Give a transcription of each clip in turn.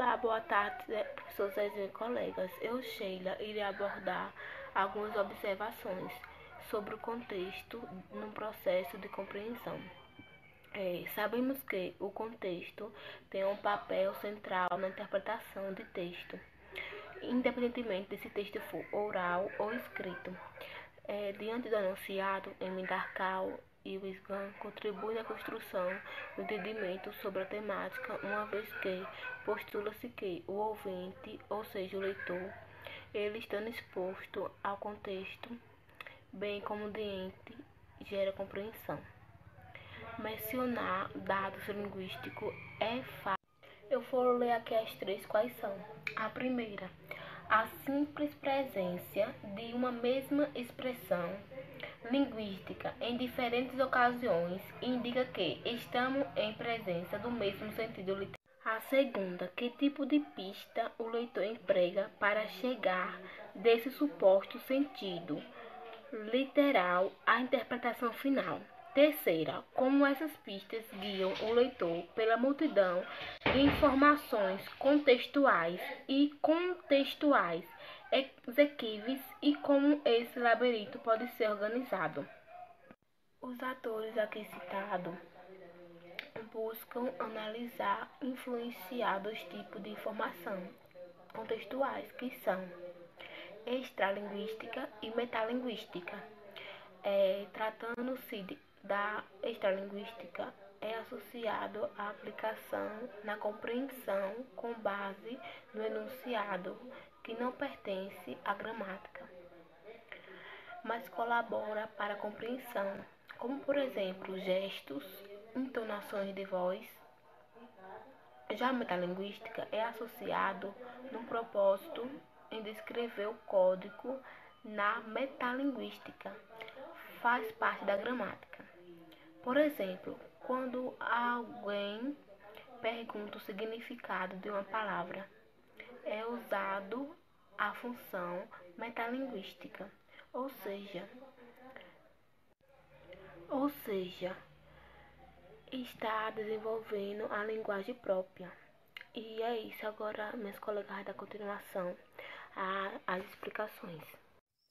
Olá, boa tarde, professores e colegas. Eu, Sheila, irei abordar algumas observações sobre o contexto no processo de compreensão. Sabemos que o contexto tem um papel central na interpretação de texto, independentemente de se texto for oral ou escrito. Diante do enunciado, Darcal e Wisgan contribuem na construção do entendimento sobre a temática, uma vez que postula-se que o ouvinte, ou seja, o leitor, ele estando exposto ao contexto, bem como o diante, gera compreensão. Mencionar dados linguísticos é fácil. Eu vou ler aqui as três quais são. A primeira, a simples presença de uma mesma expressão linguística em diferentes ocasiões indica que estamos em presença do mesmo sentido literal. A segunda, que tipo de pista o leitor emprega para chegar desse suposto sentido literal à interpretação final. Terceira, como essas pistas guiam o leitor pela multidão de informações contextuais e contextuais exequíveis e como esse labirinto pode ser organizado. Os atores aqui citados buscam analisar e influenciar dois tipos de informação contextuais, que são extralinguística e metalinguística. Tratando-se da extralinguística, é associado à aplicação na compreensão com base no enunciado, que não pertence à gramática, mas colabora para a compreensão, como por exemplo gestos, entonações de voz. Já a metalinguística é associado no propósito em descrever o código na metalinguística, faz parte da gramática. Por exemplo, quando alguém pergunta o significado de uma palavra, é usado a função metalinguística, ou seja, está desenvolvendo a linguagem própria. E é isso, agora meus colegas da continuação às explicações.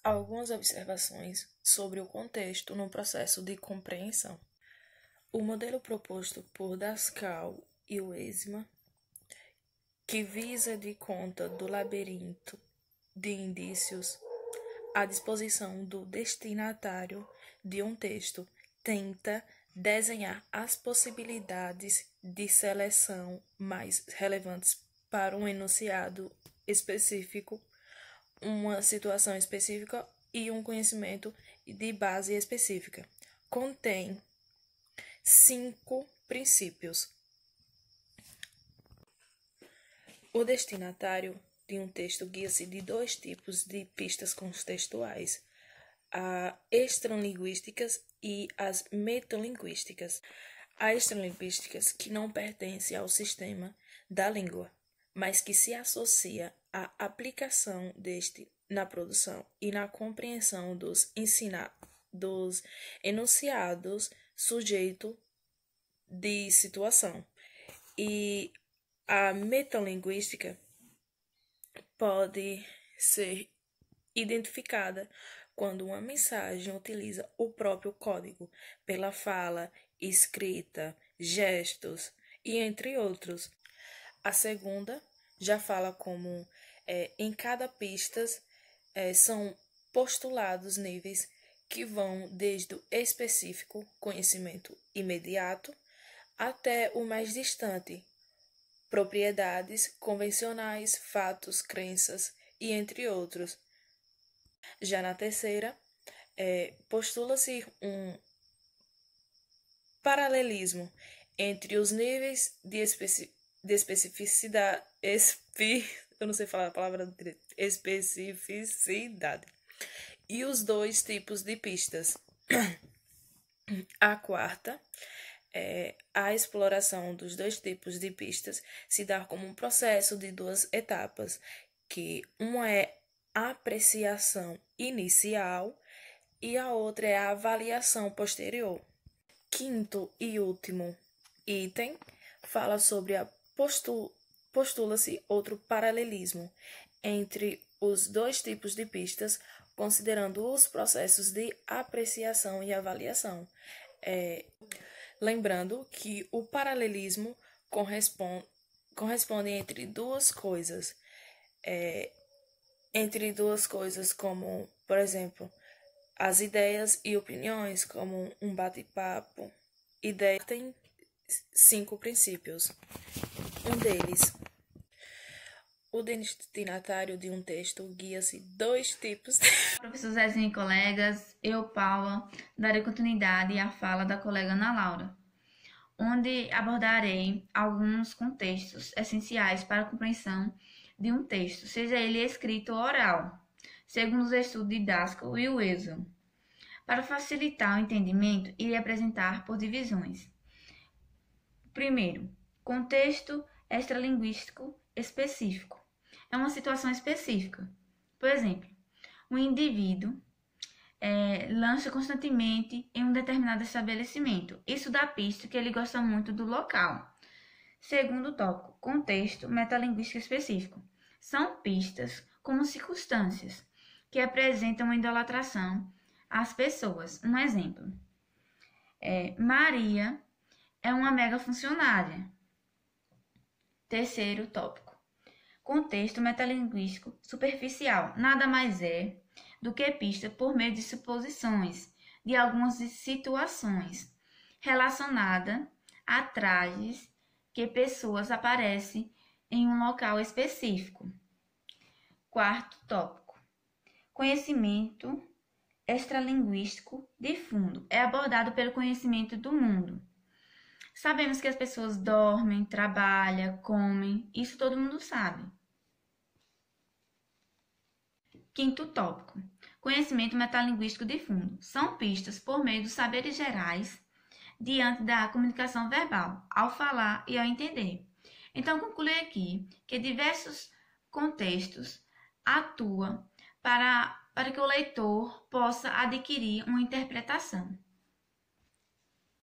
Algumas observações sobre o contexto no processo de compreensão. O modelo proposto por Darcal e Wisman, que visa de conta do labirinto de indícios à disposição do destinatário de um texto, tenta desenhar as possibilidades de seleção mais relevantes para um enunciado específico, uma situação específica e um conhecimento de base específica. Contém 5 princípios. O destinatário de um texto guia-se de 2 tipos de pistas contextuais: as extralinguísticas e as metalinguísticas. As extralinguísticas, que não pertencem ao sistema da língua, mas que se associa à aplicação deste na produção e na compreensão dos enunciados sujeito de situação. E a metalinguística pode ser identificada quando uma mensagem utiliza o próprio código pela fala, escrita, gestos e entre outros. A segunda já fala como em cada pista são postulados níveis que vão desde o específico, conhecimento imediato, até o mais distante, propriedades convencionais, fatos, crenças e entre outros. Já na terceira, postula-se um paralelismo entre os níveis de especificidade, eu não sei falar a palavra direito, especificidade, e os 2 tipos de pistas. A quarta, a exploração dos 2 tipos de pistas se dá como um processo de 2 etapas, que uma é a apreciação inicial e a outra é a avaliação posterior. Quinto e último item fala sobre a postula-se outro paralelismo entre os dois tipos de pistas, considerando os processos de apreciação e avaliação. Lembrando que o paralelismo corresponde entre duas coisas, como, por exemplo, as ideias e opiniões, como um bate-papo. Ideias têm 5 princípios. Um deles, o destinatário de um texto guia-se 2 tipos. Professor Zezinho e colegas, eu, Paula, darei continuidade à fala da colega Ana Laura, onde abordarei alguns contextos essenciais para a compreensão de um texto, seja ele escrito ou oral, segundo os estudos de Daskal e Wilson. Para facilitar o entendimento, irei apresentar por divisões. Primeiro, contexto extralinguístico específico. É uma situação específica. Por exemplo, um indivíduo lancha constantemente em um determinado estabelecimento. Isso dá pista que ele gosta muito do local. Segundo tópico, contexto metalinguístico específico. São pistas como circunstâncias que apresentam uma idolatração às pessoas. Um exemplo, Maria é uma mega funcionária. Terceiro tópico, contexto metalinguístico superficial. Nada mais é do que pista por meio de suposições de algumas situações relacionadas a trajes que pessoas aparecem em um local específico. Quarto tópico, conhecimento extralinguístico de fundo. É abordado pelo conhecimento do mundo. Sabemos que as pessoas dormem, trabalham, comem, isso todo mundo sabe. Quinto tópico, conhecimento metalinguístico de fundo. São pistas por meio dos saberes gerais diante da comunicação verbal, ao falar e ao entender. Então, conclui aqui que diversos contextos atuam para que o leitor possa adquirir uma interpretação.